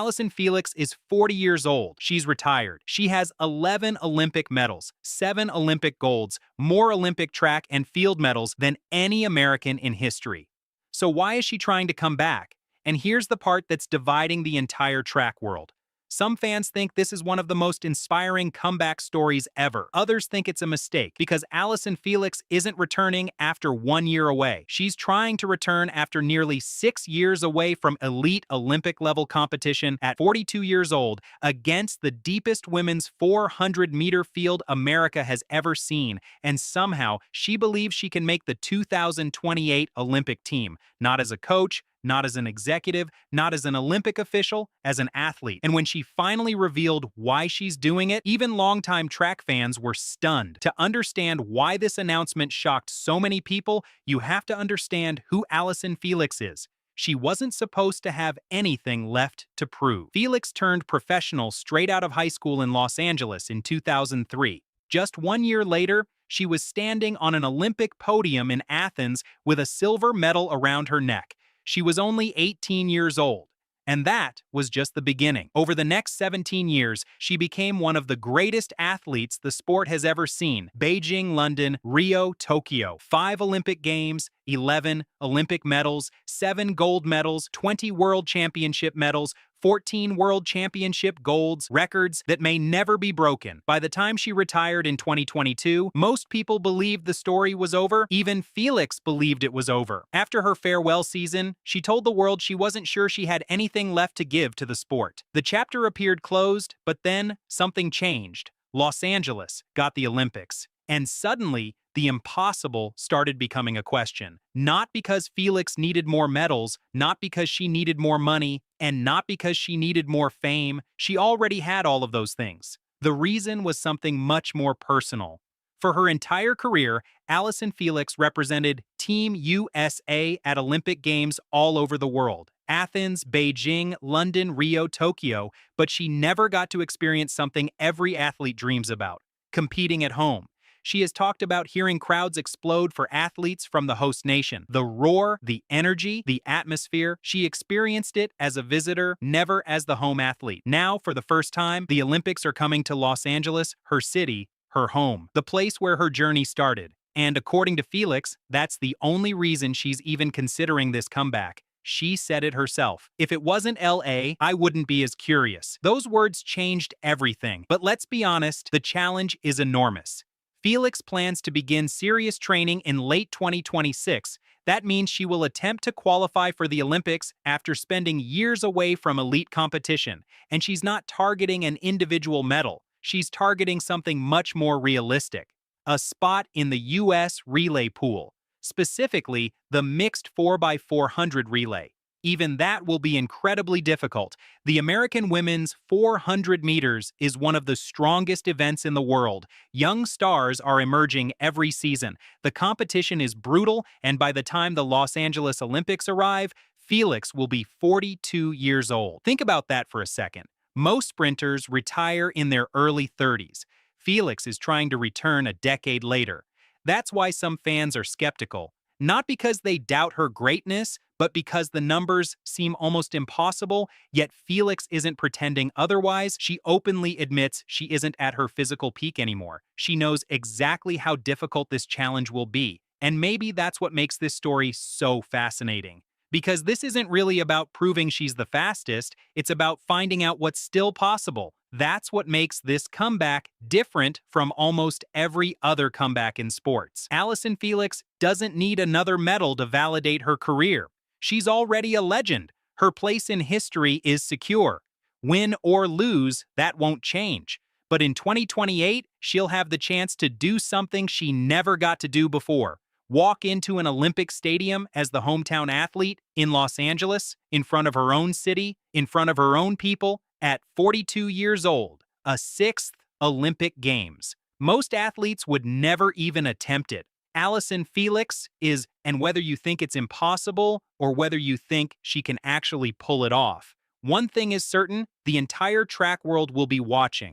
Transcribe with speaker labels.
Speaker 1: Allyson Felix is 40 years old. She's retired. She has 11 Olympic medals, 7 Olympic golds, more Olympic track and field medals than any American in history. So why is she trying to come back? And here's the part that's dividing the entire track world. Some fans think this is one of the most inspiring comeback stories ever. Others think it's a mistake because Allyson Felix isn't returning after 1 year away. She's trying to return after nearly 6 years away from elite Olympic-level competition at 42 years old against the deepest women's 400-meter field America has ever seen. And somehow, she believes she can make the 2028 Olympic team, not as a coach, not as an executive, not as an Olympic official, as an athlete. And when she finally revealed why she's doing it, even longtime track fans were stunned. To understand why this announcement shocked so many people, you have to understand who Allyson Felix is. She wasn't supposed to have anything left to prove. Felix turned professional straight out of high school in Los Angeles in 2003. Just 1 year later, she was standing on an Olympic podium in Athens with a silver medal around her neck. She was only 18 years old, and that was just the beginning. Over the next 17 years, she became one of the greatest athletes the sport has ever seen. Beijing, London, Rio, Tokyo. 5 Olympic Games, 11 Olympic medals, 7 gold medals, 20 World Championship medals, 14 World Championship golds, records that may never be broken. By the time she retired in 2022, most people believed the story was over. Even Felix believed it was over. After her farewell season, she told the world she wasn't sure she had anything left to give to the sport. The chapter appeared closed, but then something changed. Los Angeles got the Olympics. And suddenly, the impossible started becoming a question. Not because Felix needed more medals, not because she needed more money, and not because she needed more fame. She already had all of those things. The reason was something much more personal. For her entire career, Allyson Felix represented Team USA at Olympic Games all over the world. Athens, Beijing, London, Rio, Tokyo, but she never got to experience something every athlete dreams about: competing at home. She has talked about hearing crowds explode for athletes from the host nation. The roar, the energy, the atmosphere. She experienced it as a visitor, never as the home athlete. Now, for the first time, the Olympics are coming to Los Angeles, her city, her home, the place where her journey started. And according to Felix, that's the only reason she's even considering this comeback. She said it herself. "If it wasn't LA, I wouldn't be as curious." Those words changed everything. But let's be honest, the challenge is enormous. Felix plans to begin serious training in late 2026. That means she will attempt to qualify for the Olympics after spending years away from elite competition. And she's not targeting an individual medal. She's targeting something much more realistic: a spot in the U.S. relay pool, specifically the mixed 4x400 relay. Even that will be incredibly difficult. The American women's 400 meters is one of the strongest events in the world. Young stars are emerging every season. The competition is brutal, and by the time the Los Angeles Olympics arrive, Felix will be 42 years old. Think about that for a second. Most sprinters retire in their early 30s. Felix is trying to return a decade later. That's why some fans are skeptical. Not because they doubt her greatness, but because the numbers seem almost impossible, yet Felix isn't pretending otherwise. She openly admits she isn't at her physical peak anymore. She knows exactly how difficult this challenge will be. And maybe that's what makes this story so fascinating. Because this isn't really about proving she's the fastest, it's about finding out what's still possible. That's what makes this comeback different from almost every other comeback in sports. Allyson Felix doesn't need another medal to validate her career. She's already a legend. Her place in history is secure. Win or lose, that won't change. But in 2028, she'll have the chance to do something she never got to do before. Walk into an Olympic stadium as the hometown athlete in Los Angeles, in front of her own city, in front of her own people, at 42 years old, a 6th Olympic Games. Most athletes would never even attempt it. Allyson Felix is, and whether you think it's impossible or whether you think she can actually pull it off, one thing is certain: the entire track world will be watching.